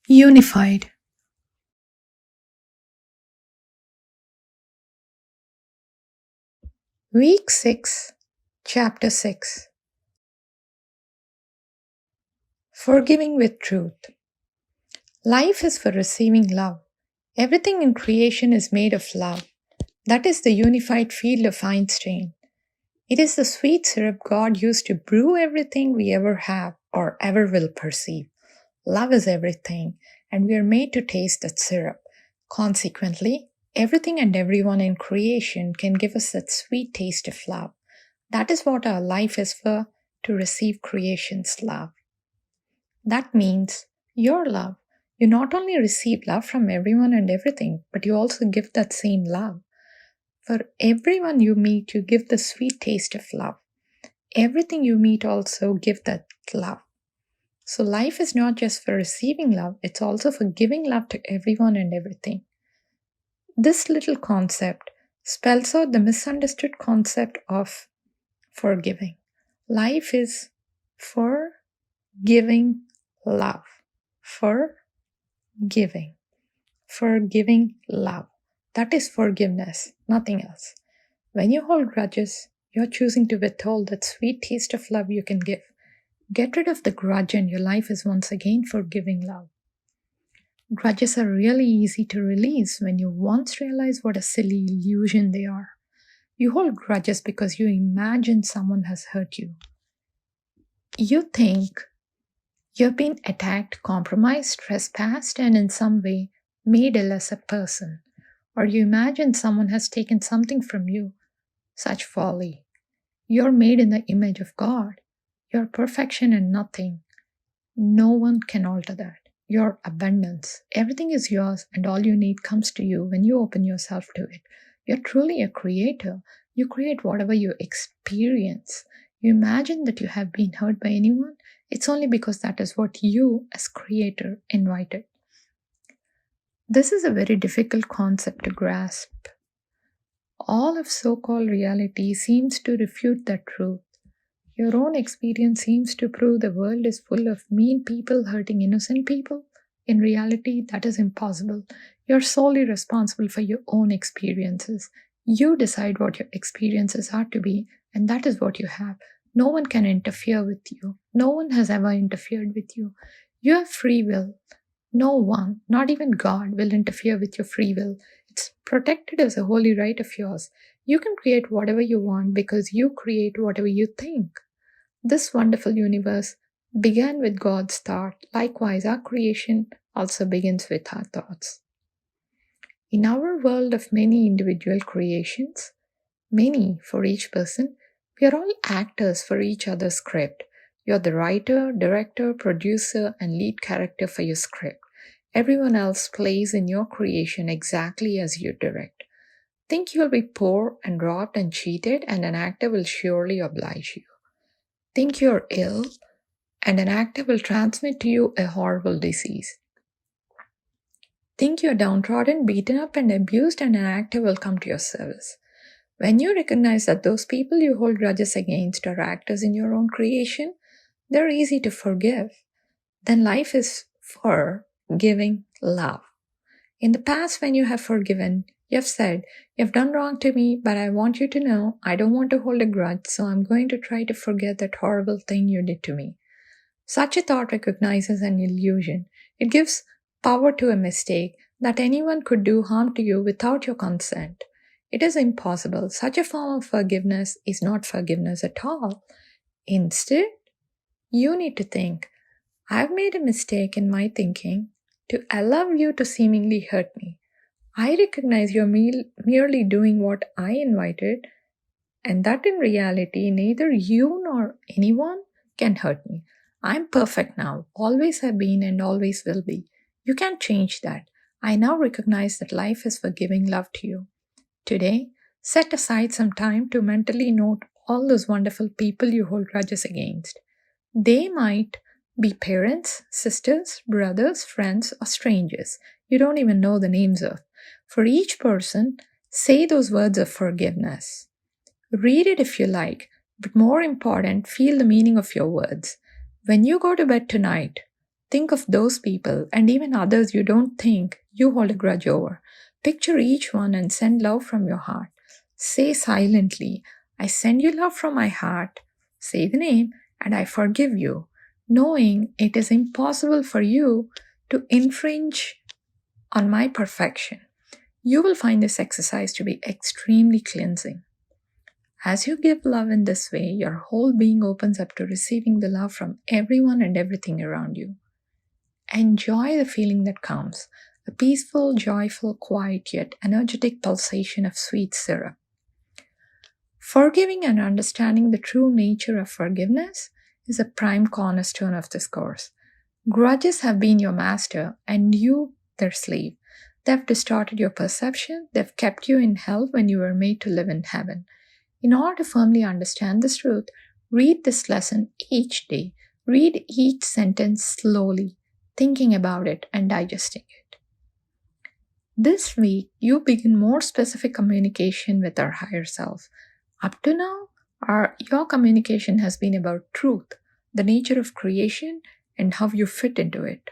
Unified. Week 6, Chapter 6. Forgiving with Truth. Life is for receiving love. Everything in creation is made of love. That is the unified field of Einstein. It is the sweet syrup God used to brew everything we ever have or ever will perceive. Love is everything, and we are made to taste that syrup. Consequently, everything and everyone in creation can give us that sweet taste of love. That is what our life is for, to receive creation's love. That means your love. You not only receive love from everyone and everything, but you also give that same love. For everyone you meet, you give the sweet taste of love. Everything you meet also give that love. So life is not just for receiving love, it's also for giving love to everyone and everything. This little concept spells out the misunderstood concept of forgiving. Life is for giving love. For giving love. That is forgiveness, nothing else. When you hold grudges, you're choosing to withhold that sweet taste of love you can give. Get rid of the grudge and your life is once again for giving love. Grudges are really easy to release when you once realize what a silly illusion they are. You hold grudges because you imagine someone has hurt you. You think you've been attacked, compromised, trespassed, and in some way made a lesser person. Or you imagine someone has taken something from you. Such folly. You're made in the image of God. You're perfection and nothing. No one can alter that. Your abundance. Everything is yours and all you need comes to you when you open yourself to it. You're truly a creator. You create whatever you experience. You imagine that you have been hurt by anyone. It's only because that is what you as creator invited. This is a very difficult concept to grasp. All of so-called reality seems to refute that truth. Your own experience seems to prove the world is full of mean people hurting innocent people. In reality, that is impossible. You're solely responsible for your own experiences. You decide what your experiences are to be, and that is what you have. No one can interfere with you. No one has ever interfered with you. You have free will. No one, not even God, will interfere with your free will. It's protected as a holy right of yours. You can create whatever you want because you create whatever you think. This wonderful universe began with God's thought. Likewise, our creation also begins with our thoughts. In our world of many individual creations, many for each person, we are all actors for each other's script. You're the writer, director, producer, and lead character for your script. Everyone else plays in your creation exactly as you direct. Think you'll be poor and robbed and cheated, and an actor will surely oblige you. Think you're ill, and an actor will transmit to you a horrible disease. Think you're downtrodden, beaten up, and abused, and an actor will come to your service. When you recognize that those people you hold grudges against are actors in your own creation, they're easy to forgive. Then life is for giving love. In the past, when you have forgiven, you have said, "You've done wrong to me, but I want you to know I don't want to hold a grudge, so I'm going to try to forget that horrible thing you did to me." Such a thought recognizes an illusion. It gives power to a mistake that anyone could do harm to you without your consent. It is impossible. Such a form of forgiveness is not forgiveness at all. Instead, you need to think, "I've made a mistake in my thinking to allow you to seemingly hurt me. I recognize you're merely doing what I invited, and that in reality, neither you nor anyone can hurt me. I'm perfect now, always have been and always will be. You can't change that. I now recognize that life is for giving love to you. Today, set aside some time to mentally note all those wonderful people you hold grudges against. They might be parents, sisters, brothers, friends, or strangers you don't even know the names of. For each person, say those words of forgiveness. Read it if you like, but more important, feel the meaning of your words. When you go to bed tonight, Think of those people and even others you don't think you hold a grudge over. Picture each one and send love from your heart. Say silently, I send you love from my heart. Say the name, and I forgive you, knowing it is impossible for you to infringe on my perfection. You will find this exercise to be extremely cleansing. As you give love in this way, your whole being opens up to receiving the love from everyone and everything around you. Enjoy the feeling that comes, a peaceful, joyful, quiet yet energetic pulsation of sweet syrup. Forgiving and understanding the true nature of forgiveness is a prime cornerstone of this course. Grudges have been your master and you their slave. They've distorted your perception, they've kept you in hell when you were made to live in heaven. In order to firmly understand this truth, read this lesson each day. Read each sentence slowly, thinking about it and digesting it. This week, you begin more specific communication with our higher self. Up to now, your communication has been about truth, the nature of creation, and how you fit into it.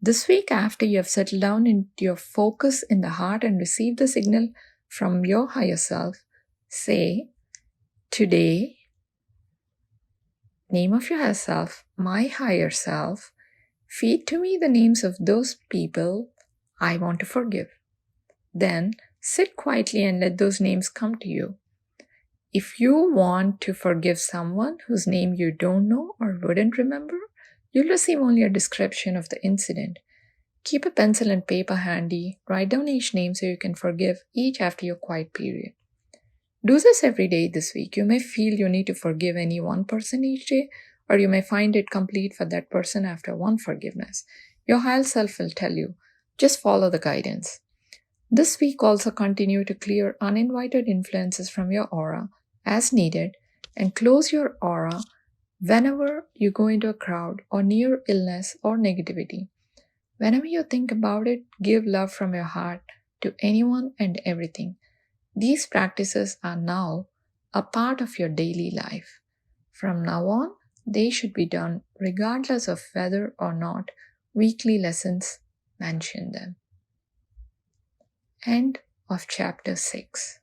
This week, after you have settled down into your focus in the heart and received the signal from your higher self, say, today, name of your higher self, my higher self, feed to me the names of those people I want to forgive. Then sit quietly and let those names come to you. If you want to forgive someone whose name you don't know or wouldn't remember, you'll receive only a description of the incident. Keep a pencil and paper handy, write down each name so you can forgive each after your quiet period. Do this every day this week. You may feel you need to forgive any one person each day, or you may find it complete for that person after one forgiveness. Your higher self will tell you. Just follow the guidance. This week also continue to clear uninvited influences from your aura as needed and close your aura whenever you go into a crowd or near illness or negativity. Whenever you think about it, give love from your heart to anyone and everything. These practices are now a part of your daily life. From now on, they should be done regardless of whether or not weekly lessons mention them. End of chapter 6.